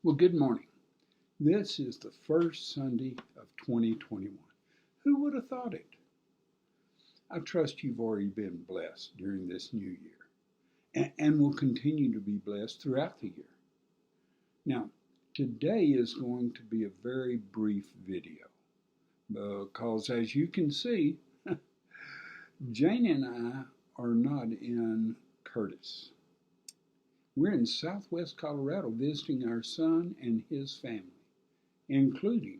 Well, good morning. This is the first Sunday of 2021. Who would have thought it? I trust you've already been blessed during this new year and will continue to be blessed throughout the year. Now, today is going to be a very brief video because, as you can see, Jane and I are not in Curtis. We're in southwest Colorado visiting our son and his family, including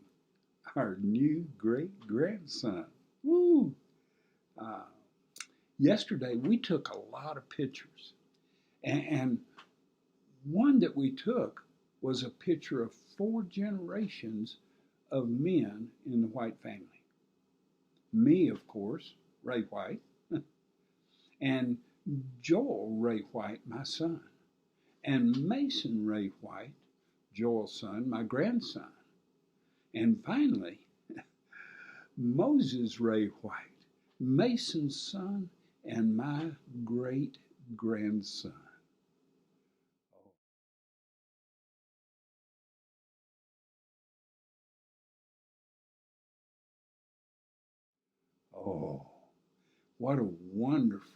our new great grandson. Woo! Uh, Yesterday we took a lot of pictures, and one that we took was a picture of 4 generations of men in the White family. Me, of course, Ray White, and Joel Ray White, my son, and Mason Ray White, Joel's son, my grandson, and finally, Moses Ray White, Mason's son, and my great grandson. Oh, what a wonderful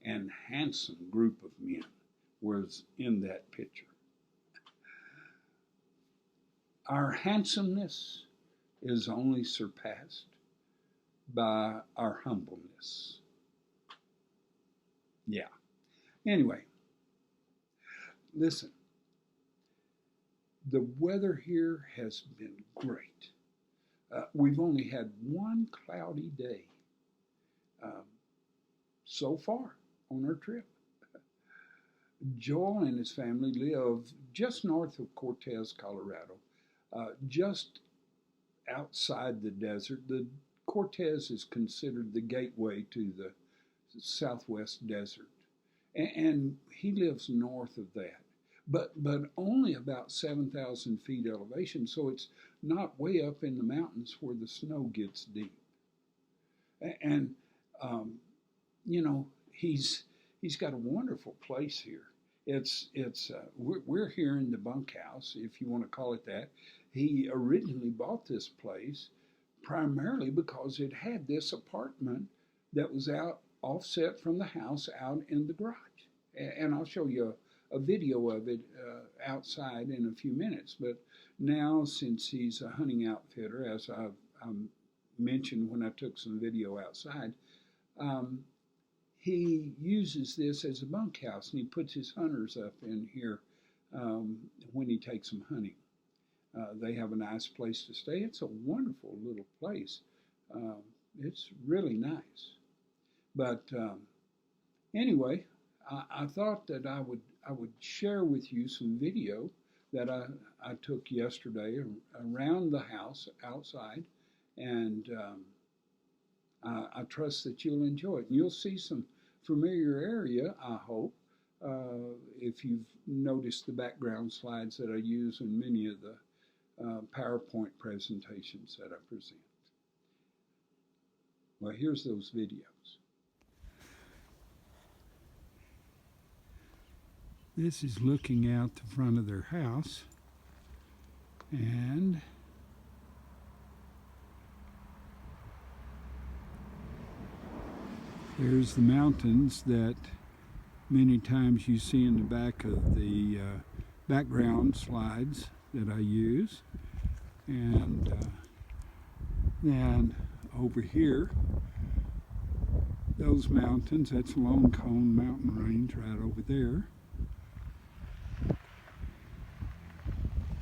and handsome group of men was in that picture. Our handsomeness is only surpassed by our humbleness. Yeah. Anyway, listen, the weather here has been great. We've only had one cloudy day um, so far on our trip. Joel and his family live just north of Cortez, Colorado, just outside the desert. The Cortez is considered the gateway to the southwest desert, and he lives north of that, but only about 7,000 feet elevation, so it's not way up in the mountains where the snow gets deep. And um, you know, he's got a wonderful place here. We're here in the bunkhouse, if you want to call it that. He originally bought this place primarily because it had this apartment that was out offset from the house out in the garage. And I'll show you a video of it outside in a few minutes. But now, since he's a hunting outfitter, as I mentioned when I took some video outside, um, he uses this as a bunkhouse, and he puts his hunters up in here when he takes them hunting. They have a nice place to stay. It's a wonderful little place. Um, it's really nice. But anyway, I thought that I would share with you some video that I took yesterday around the house outside, and I trust that you'll enjoy it. And you'll see some familiar area, I hope, if you've noticed the background slides that I use in many of the PowerPoint presentations that I present. Well, here's those videos. This is looking out the front of their house, and there's the mountains that many times you see in the back of the background slides that I use. And then over here, those mountains, that's Lone Cone Mountain Range right over there.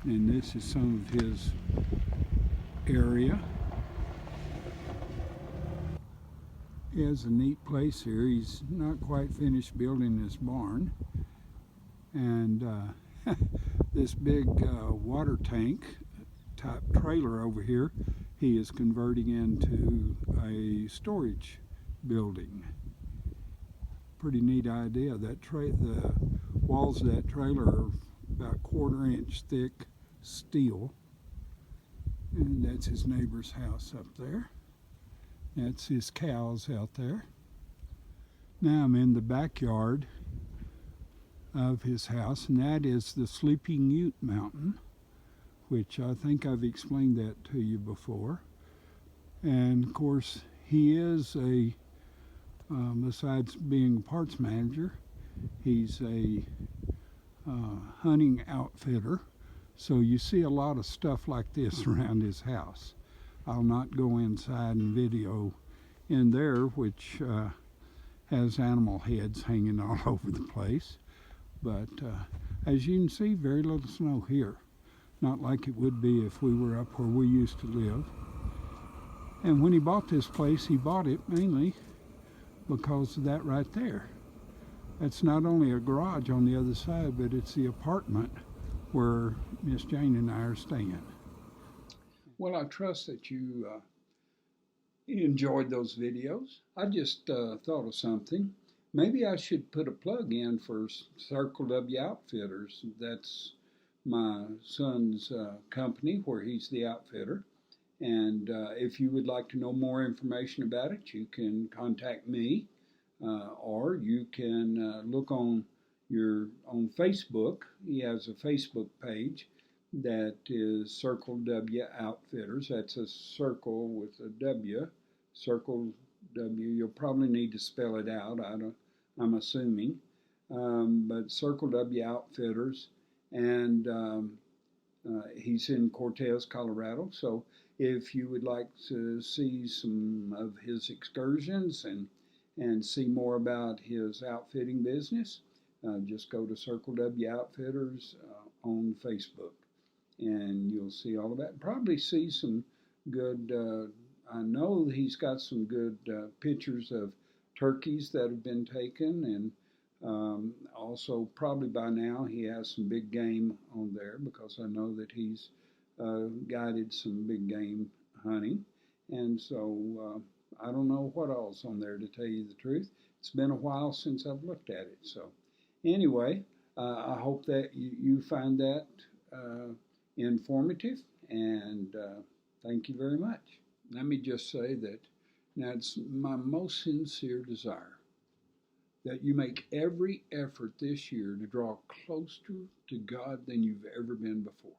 And this is some of his area. He has a neat place here. He's not quite finished building this barn. And this big water tank type trailer over here, he is converting into a storage building. Pretty neat idea. The walls of that trailer are about 1/4 inch thick steel. And that's his neighbor's house up there. That's his cows out there. Now I'm in the backyard of his house, and that is the Sleeping Ute Mountain, which I think I've explained that to you before. And of course, he is besides being a parts manager, he's a hunting outfitter. So you see a lot of stuff like this around his house. I'll not go inside and video in there, which has animal heads hanging all over the place. But as you can see, very little snow here. Not like it would be if we were up where we used to live. And when he bought this place, he bought it mainly because of that right there. It's not only a garage on the other side, but it's the apartment where Miss Jane and I are staying. Well, I trust that you enjoyed those videos. I just thought of something. Maybe I should put a plug in for Circle W Outfitters. That's my son's company where he's the outfitter. And if you would like to know more information about it, you can contact me, or you can look on Facebook. He has a Facebook page that is Circle W Outfitters. That's a circle with a W, Circle W. You'll probably need to spell it out. I'm assuming, but Circle W Outfitters, and he's in Cortez, Colorado. So if you would like to see some of his excursions and see more about his outfitting business, just go to Circle W Outfitters on Facebook, and you'll see all of that. Probably see some good, I know he's got some good pictures of turkeys that have been taken, and also probably by now he has some big game on there, because I know that he's guided some big game hunting. And so I don't know what else on there, to tell you the truth. It's been a while since I've looked at it. So anyway, I hope that you find that informative, and thank you very much. Let me just say that now it's my most sincere desire that you make every effort this year to draw closer to God than you've ever been before.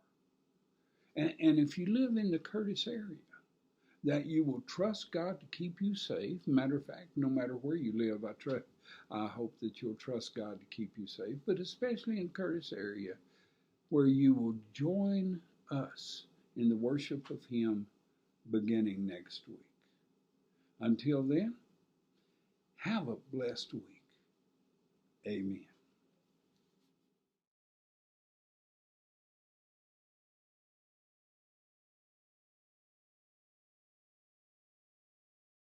And if you live in the Curtis area, that you will trust God to keep you safe. Matter of fact, no matter where you live, I hope that you'll trust God to keep you safe, but especially in the Curtis area, where you will join us in the worship of Him beginning next week. Until then, have a blessed week. Amen.